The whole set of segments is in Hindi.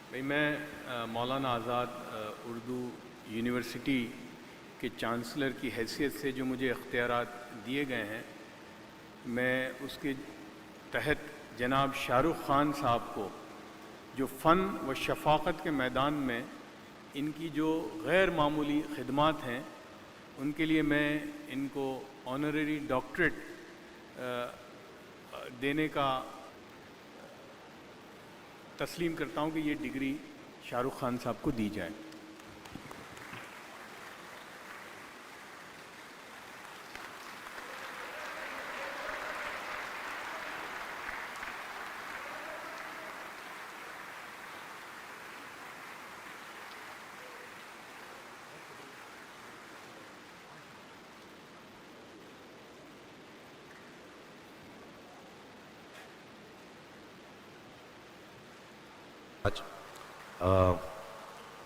भाई मैं मौलाना आज़ाद उर्दू यूनिवर्सिटी के चांसलर की हैसियत से जो मुझे इख्तियारात दिए गए हैं, मैं उसके तहत जनाब शाहरुख ख़ान साहब को जो फ़न व शफ़ाक़त के मैदान में इनकी जो गैर मामूली खिदमात हैं, उनके लिए मैं इनको ऑनररी डॉक्टरेट देने का तस्लीम करता हूं कि ये डिग्री शाहरुख खान साहब को दी जाए।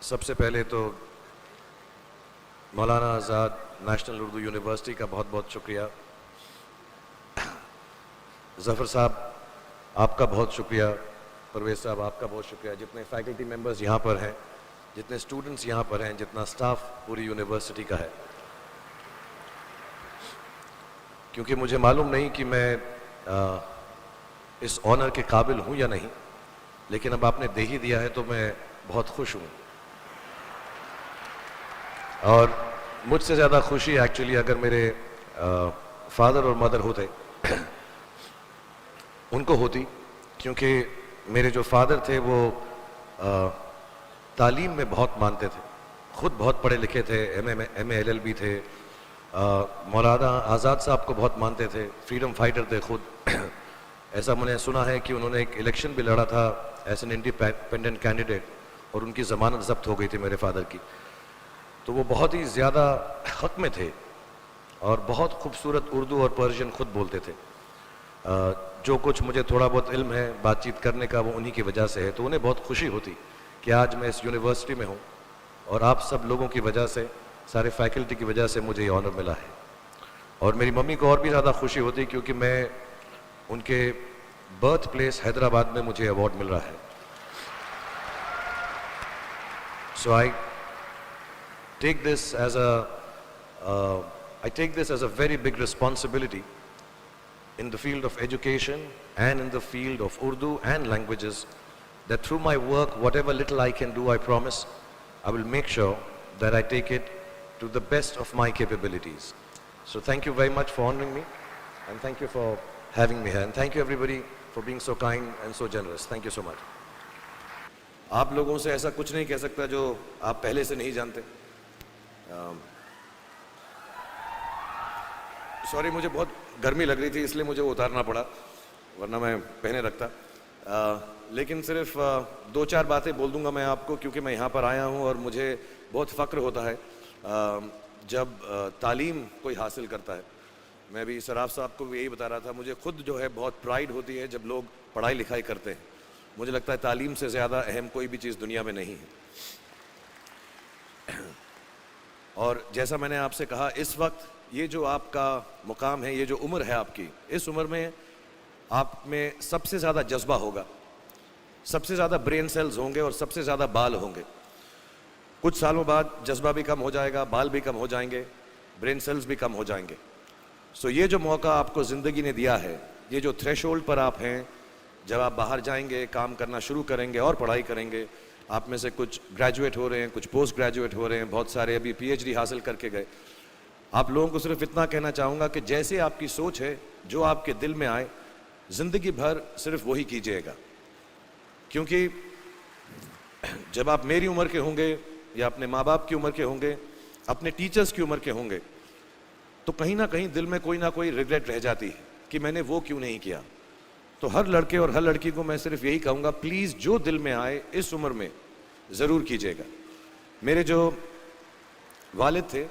सबसे पहले तो मौलाना आज़ाद नेशनल उर्दू यूनिवर्सिटी का बहुत बहुत शुक्रिया। ज़फ़र साहब आपका बहुत शुक्रिया, परवेज़ साहब आपका बहुत शुक्रिया, जितने फैकल्टी मेंबर्स यहाँ पर हैं, जितने स्टूडेंट्स यहाँ पर हैं, जितना स्टाफ पूरी यूनिवर्सिटी का है। क्योंकि मुझे मालूम नहीं कि मैं इस ऑनर के काबिल हूँ या नहीं, लेकिन अब आपने दे ही दिया है तो मैं बहुत खुश हूँ। और मुझसे ज़्यादा खुशी एक्चुअली अगर मेरे फादर और मदर होते उनको होती, क्योंकि मेरे जो फादर थे वो तालीम में बहुत मानते थे, खुद बहुत पढ़े लिखे थे, एम ए LLB थे। मौलाना आज़ाद साहब को बहुत मानते थे, फ्रीडम फाइटर थे खुद। ऐसा मैंने सुना है कि उन्होंने एक इलेक्शन भी लड़ा था एज एन इंडिपेंडेंट कैंडिडेट और उनकी ज़मानत ज़ब्त हो गई थी मेरे फादर की। तो वो बहुत ही ज़्यादा हक़ में थे और बहुत खूबसूरत उर्दू और पर्शियन खुद बोलते थे। जो कुछ मुझे थोड़ा बहुत इल्म है बातचीत करने का वो उन्हीं की वजह से है। तो उन्हें बहुत खुशी होती कि आज मैं इस यूनिवर्सिटी में हूँ और आप सब लोगों की वजह से, सारे फैकल्टी की वजह से मुझे ये ऑनर मिला है। और मेरी मम्मी को और भी ज़्यादा खुशी होती क्योंकि मैं उनके बर्थ प्लेस हैदराबाद में मुझे अवार्ड मिल रहा है। सो I take this as a very big responsibility in the field of education and in the field of Urdu and languages, that through my work, whatever little I can do, I promise, I will make sure that I take it to the best of my capabilities. So thank you very much for honoring me, and thank you for having me here, and thank you everybody for being so kind and so generous. Thank you so much. आप लोगों से ऐसा कुछ नहीं कह सकता जो आप पहले से नहीं जानते। सॉरी, मुझे बहुत गर्मी लग रही थी इसलिए मुझे वो उतारना पड़ा, वरना मैं पहने रखता। लेकिन सिर्फ 2-4 बातें बोल दूंगा मैं आपको, क्योंकि मैं यहाँ पर आया हूँ और मुझे बहुत फ़ख्र होता है जब तालीम कोई हासिल करता है। मैं भी सराफ साहब को भी यही बता रहा था, मुझे खुद जो है बहुत प्राइड होती है जब लोग पढ़ाई लिखाई करते हैं। मुझे लगता है तालीम से ज़्यादा अहम कोई भी चीज़ दुनिया में नहीं है। और जैसा मैंने आपसे कहा, इस वक्त ये जो आपका मुकाम है, ये जो उम्र है आपकी, इस उम्र में आप में सबसे ज़्यादा जज्बा होगा, सबसे ज़्यादा ब्रेन सेल्स होंगे और सबसे ज़्यादा बाल होंगे। कुछ सालों बाद जज्बा भी कम हो जाएगा, बाल भी कम हो जाएंगे, ब्रेन सेल्स भी कम हो जाएंगे। सो ये जो मौका आपको ज़िंदगी ने दिया है, ये जो थ्रेशोल्ड पर आप हैं, जब आप बाहर जाएंगे, काम करना शुरू करेंगे और पढ़ाई करेंगे, आप में से कुछ ग्रेजुएट हो रहे हैं, कुछ पोस्ट ग्रेजुएट हो रहे हैं, बहुत सारे अभी PhD हासिल करके गए। आप लोगों को सिर्फ इतना कहना चाहूँगा कि जैसे आपकी सोच है, जो आपके दिल में आए, ज़िंदगी भर सिर्फ वही कीजिएगा। क्योंकि जब आप मेरी उम्र के होंगे या अपने माँ बाप की उम्र के होंगे, अपने टीचर्स की उम्र के होंगे, तो कहीं ना कहीं दिल में कोई ना कोई रिग्रेट रह जाती है कि मैंने वो क्यों नहीं किया। तो हर लड़के और हर लड़की को मैं सिर्फ यही कहूँगा, प्लीज़ जो दिल में आए इस उम्र में ज़रूर कीजिएगा। मेरे जो वालिद थे,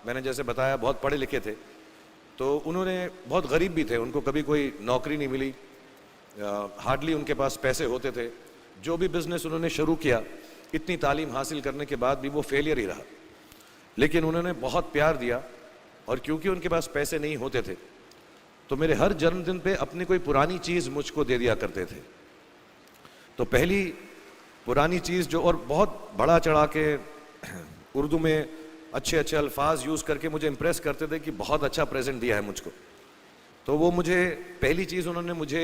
मैंने जैसे बताया बहुत पढ़े लिखे थे, तो उन्होंने बहुत गरीब भी थे, उनको कभी कोई नौकरी नहीं मिली, हार्डली उनके पास पैसे होते थे। जो भी बिज़नेस उन्होंने शुरू किया, इतनी तालीम हासिल करने के बाद भी वो फेलियर ही रहा। लेकिन उन्होंने बहुत प्यार दिया, और क्योंकि उनके पास पैसे नहीं होते थे तो मेरे हर जन्मदिन पे अपनी कोई पुरानी चीज़ मुझको दे दिया करते थे। तो पहली पुरानी चीज़ जो, और बहुत बड़ा चढ़ा के उर्दू में अच्छे अच्छे अल्फाज यूज़ करके मुझे इम्प्रेस करते थे कि बहुत अच्छा प्रेजेंट दिया है मुझको। तो वो मुझे पहली चीज़ उन्होंने मुझे,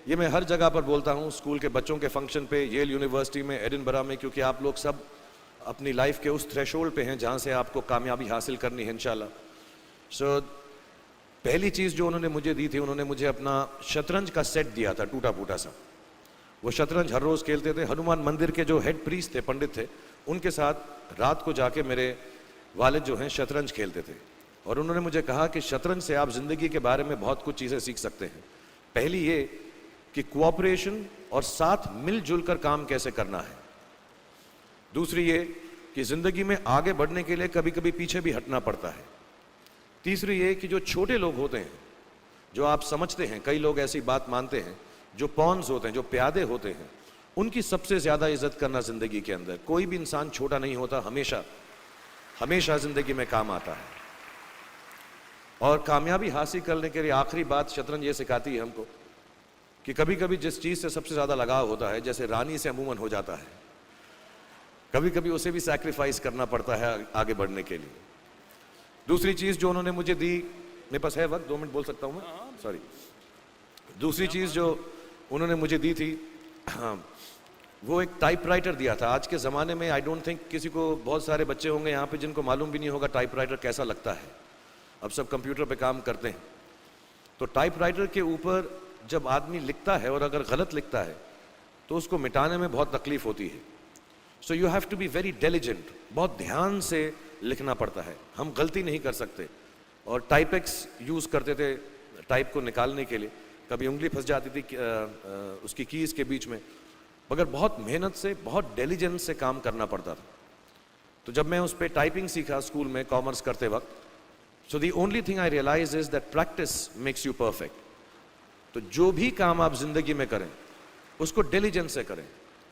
ये मैं हर जगह पर बोलता हूँ, स्कूल के बच्चों के फंक्शन पे, येल यूनिवर्सिटी में, एडिनबरा में, क्योंकि आप लोग सब अपनी लाइफ के उस थ्रेशोल्ड पे हैं जहाँ से आपको कामयाबी हासिल करनी है इंशाल्लाह। सो पहली चीज़ जो उन्होंने मुझे दी थी, उन्होंने मुझे अपना शतरंज का सेट दिया था, टूटा फूटा सा। वो शतरंज हर रोज़ खेलते थे। हनुमान मंदिर के जो हेड प्रीस्ट थे, पंडित थे, उनके साथ रात को जाके मेरे वालिद जो हैं शतरंज खेलते थे। और उन्होंने मुझे कहा कि शतरंज से आप ज़िंदगी के बारे में बहुत कुछ चीज़ें सीख सकते हैं। पहली ये कि कोऑपरेशन और साथ मिलजुल कर काम कैसे करना है। दूसरी ये कि ज़िंदगी में आगे बढ़ने के लिए कभी कभी पीछे भी हटना पड़ता है। तीसरी ये कि जो छोटे लोग होते हैं, जो आप समझते हैं, कई लोग ऐसी बात मानते हैं, जो पॉन्स होते हैं, जो प्यादे होते हैं, उनकी सबसे ज़्यादा इज्जत करना ज़िंदगी के अंदर। कोई भी इंसान छोटा नहीं होता, हमेशा हमेशा ज़िंदगी में काम आता है। और कामयाबी हासिल करने के लिए आखिरी बात शतरंज ये सिखाती है हमको कि कभी कभी जिस चीज़ से सबसे ज़्यादा लगाव होता है, जैसे रानी से अमूमन हो जाता है, कभी कभी उसे भी सैक्रिफाइस करना पड़ता है आगे बढ़ने के लिए। दूसरी चीज़ जो उन्होंने मुझे दी, मेरे पास है वक्त, 2 मिनट बोल सकता हूँ मैं, सॉरी। दूसरी चीज़ जो उन्होंने मुझे दी थी, वो एक टाइपराइटर दिया था। आज के ज़माने में आई डोंट थिंक किसी को, बहुत सारे बच्चे होंगे यहाँ पे जिनको मालूम भी नहीं होगा टाइपराइटर कैसा लगता है। अब सब कंप्यूटर पे काम करते हैं। तो टाइपराइटर के ऊपर जब आदमी लिखता है और अगर गलत लिखता है तो उसको मिटाने में बहुत तकलीफ होती है। So you have to be very diligent, बहुत ध्यान से लिखना पड़ता है। हम गलती नहीं कर सकते। और टाइपेक्स यूज़ करते थे टाइप को निकालने के लिए, कभी उंगली फंस जाती थी उसकी कीज़ के बीच में, मगर बहुत मेहनत से, बहुत डिलिजेंस से काम करना पड़ता था। तो जब मैं उस पर टाइपिंग सीखा स्कूल में कॉमर्स करते वक्त, so the only thing I realise is that practice makes you perfect. तो जो भी काम आप जिंदगी में करें उसको डिलिजेंस से करें,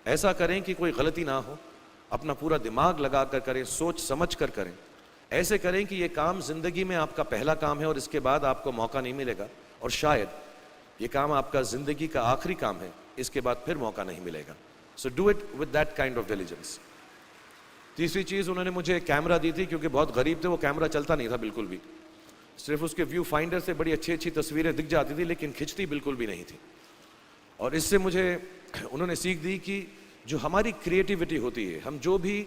ऐसा करें कि कोई गलती ना हो, अपना पूरा दिमाग लगा कर करें, सोच समझ कर करें। ऐसे करें कि ये काम जिंदगी में आपका पहला काम है और इसके बाद आपको मौका नहीं मिलेगा, और शायद ये काम आपका जिंदगी का आखिरी काम है, इसके बाद फिर मौका नहीं मिलेगा। So do it with that kind of diligence. तीसरी चीज़ उन्होंने मुझे कैमरा दी थी, क्योंकि बहुत गरीब थे, वो कैमरा चलता नहीं था बिल्कुल भी, सिर्फ उसके व्यू फाइंडर से बड़ी अच्छी अच्छी तस्वीरें दिख जाती थी, लेकिन खिंचती बिल्कुल भी नहीं थी। और इससे मुझे उन्होंने सीख दी कि जो हमारी क्रिएटिविटी होती है, हम जो भी,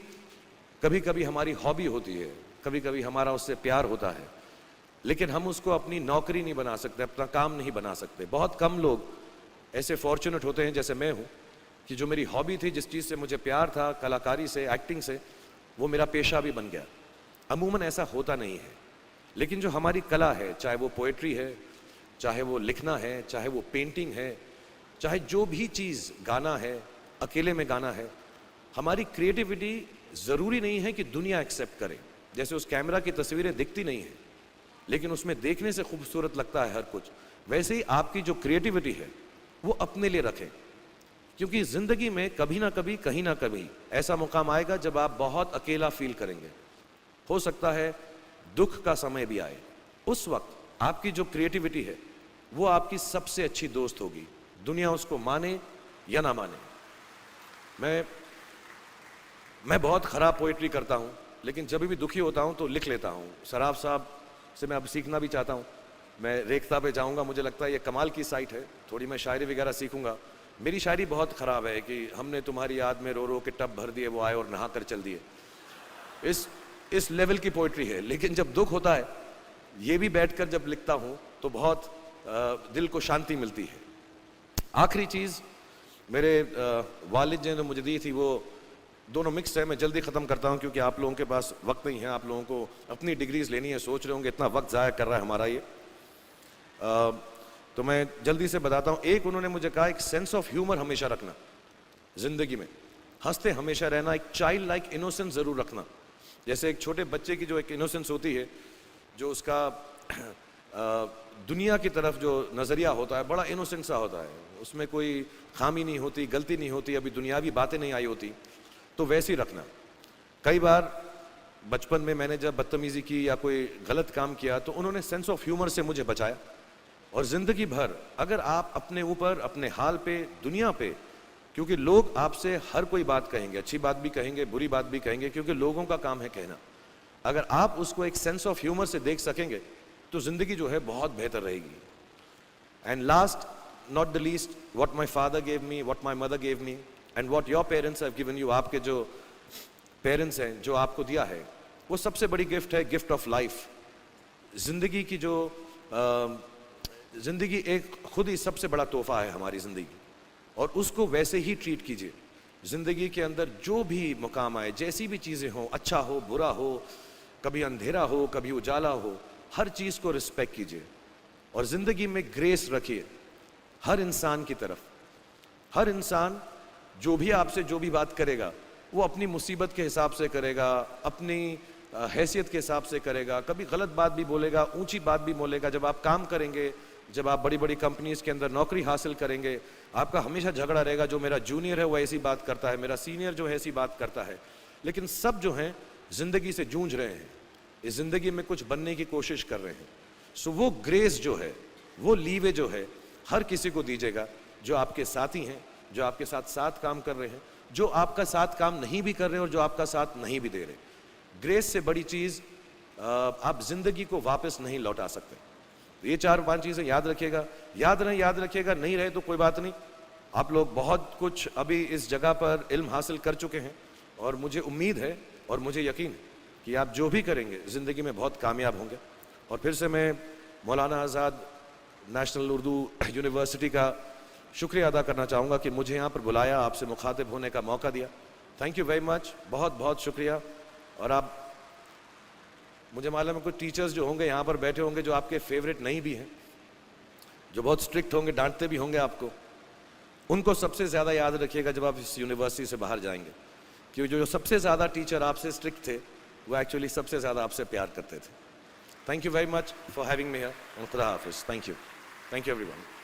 कभी कभी हमारी हॉबी होती है, कभी कभी हमारा उससे प्यार होता है, लेकिन हम उसको अपनी नौकरी नहीं बना सकते, अपना काम नहीं बना सकते। बहुत कम लोग ऐसे फॉर्चुनेट होते हैं जैसे मैं हूँ कि जो मेरी हॉबी थी, जिस चीज़ से मुझे प्यार था, कलाकारी से, एक्टिंग से, वो मेरा पेशा भी बन गया। अमूमन ऐसा होता नहीं है, लेकिन जो हमारी कला है, चाहे वो पोएट्री है, चाहे वो लिखना है, चाहे वो पेंटिंग है, चाहे जो भी चीज़, गाना है, अकेले में गाना है, हमारी क्रिएटिविटी ज़रूरी नहीं है कि दुनिया एक्सेप्ट करे। जैसे उस कैमरा की तस्वीरें दिखती नहीं हैं, लेकिन उसमें देखने से खूबसूरत लगता है हर कुछ, वैसे ही आपकी जो क्रिएटिविटी है वो अपने लिए रखें, क्योंकि ज़िंदगी में कभी ना कभी, कहीं ना कभी ऐसा मुकाम आएगा जब आप बहुत अकेला फील करेंगे। हो सकता है दुख का समय भी आए, उस वक्त आपकी जो क्रिएटिविटी है वो आपकी सबसे अच्छी दोस्त होगी, दुनिया उसको माने या ना माने। मैं बहुत ख़राब पोइट्री करता हूँ, लेकिन जब भी दुखी होता हूँ तो लिख लेता हूँ। सराफ साहब से मैं अब सीखना भी चाहता हूँ। मैं रेख्ता पे जाऊँगा, मुझे लगता है ये कमाल की साइट है, थोड़ी मैं शायरी वगैरह सीखूँगा। मेरी शायरी बहुत ख़राब है कि हमने तुम्हारी याद में रो रो के टब भर दिए, वो आए और नहा कर चल दिए। इस लेवल की पोइट्री है। लेकिन जब दुख होता है, ये भी बैठकर जब लिखता हूँ तो बहुत दिल को शांति मिलती है। आखिरी चीज़ मेरे वालिद जी ने मुझे दी थी, वो दोनों मिक्स है, मैं जल्दी ख़त्म करता हूँ क्योंकि आप लोगों के पास वक्त नहीं है, आप लोगों को अपनी डिग्रीज लेनी है, सोच रहे होंगे इतना वक्त ज़ाया कर रहा है हमारा ये। तो मैं जल्दी से बताता हूँ। एक उन्होंने मुझे कहा, एक सेंस ऑफ ह्यूमर हमेशा रखना ज़िंदगी में, हंसते हमेशा रहना, एक चाइल्ड लाइक इनोसेंस ज़रूर रखना। जैसे एक छोटे बच्चे की जो एक इनोसेंस होती है, जो उसका दुनिया की तरफ जो नज़रिया होता है बड़ा इनोसेंट सा होता है, उसमें कोई खामी नहीं होती, गलती नहीं होती, अभी दुनियावी बातें नहीं आई होती, तो वैसे ही रखना। कई बार बचपन में मैंने जब बदतमीज़ी की या कोई गलत काम किया तो उन्होंने सेंस ऑफ ह्यूमर से मुझे बचाया। और ज़िंदगी भर अगर आप अपने ऊपर, अपने हाल पे, दुनिया पे क्योंकि लोग आपसे हर कोई बात कहेंगे, अच्छी बात भी कहेंगे, बुरी बात भी कहेंगे, क्योंकि लोगों का काम है कहना। अगर आप उसको एक सेंस ऑफ ह्यूमर से देख सकेंगे तो जिंदगी जो है बहुत बेहतर रहेगी। And last not the least, what my father gave me, what my mother gave me and what your parents have given you, आपके जो पेरेंट्स हैं जो आपको दिया है, वो सबसे बड़ी गिफ्ट है, गिफ्ट ऑफ लाइफ। जिंदगी की जो जिंदगी एक खुद ही सबसे बड़ा तोहफा है हमारी जिंदगी, और उसको वैसे ही ट्रीट कीजिए। जिंदगी के अंदर जो भी मुकाम आए, जैसी भी चीज़ें हों, अच्छा हो बुरा हो, कभी अंधेरा हो कभी उजाला हो, हर चीज़ को रिस्पेक्ट कीजिए और ज़िंदगी में ग्रेस रखिए हर इंसान की तरफ। हर इंसान जो भी आपसे जो भी बात करेगा वो अपनी मुसीबत के हिसाब से करेगा, अपनी हैसियत के हिसाब से करेगा। कभी गलत बात भी बोलेगा, ऊंची बात भी बोलेगा। जब आप काम करेंगे, जब आप बड़ी बड़ी कंपनीज के अंदर नौकरी हासिल करेंगे, आपका हमेशा झगड़ा रहेगा, जो मेरा जूनियर है वो ऐसी बात करता है, मेरा सीनियर जो है ऐसी बात करता है। लेकिन सब जो हैं ज़िंदगी से जूझ रहे हैं, इस ज़िंदगी में कुछ बनने की कोशिश कर रहे हैं। सो वो ग्रेस जो है, वो लीवे जो है, हर किसी को दीजिएगा जो आपके साथी हैं, जो आपके साथ साथ काम कर रहे हैं, जो आपका साथ काम नहीं भी कर रहे और जो आपका साथ नहीं भी दे रहे। ग्रेस से बड़ी चीज़ आप ज़िंदगी को वापस नहीं लौटा सकते। ये 4-5 चीज़ें याद रखिएगा। याद रखिएगा, नहीं रहे तो कोई बात नहीं। आप लोग बहुत कुछ अभी इस जगह पर इल्म हासिल कर चुके हैं और मुझे उम्मीद है और मुझे यकीन है कि आप जो भी करेंगे ज़िंदगी में बहुत कामयाब होंगे। और फिर से मैं मौलाना आज़ाद नेशनल उर्दू यूनिवर्सिटी का शुक्रिया अदा करना चाहूँगा कि मुझे यहाँ पर बुलाया, आपसे मुखातिब होने का मौका दिया। थैंक यू वेरी मच, बहुत बहुत शुक्रिया। और आप, मुझे मालूम है कुछ टीचर्स जो होंगे यहाँ पर बैठे होंगे जो आपके फेवरेट नहीं भी हैं, जो बहुत स्ट्रिक्ट होंगे, डांटते भी होंगे आपको, उनको सबसे ज़्यादा याद रखिएगा जब आप इस यूनिवर्सिटी से बाहर जाएंगे, क्योंकि जो सबसे ज़्यादा टीचर आपसे स्ट्रिक्ट थे वो एक्चुअली सबसे ज़्यादा आपसे प्यार करते थे। Thank you very much for having me here. खुदा हाफिज़। Thank you everyone.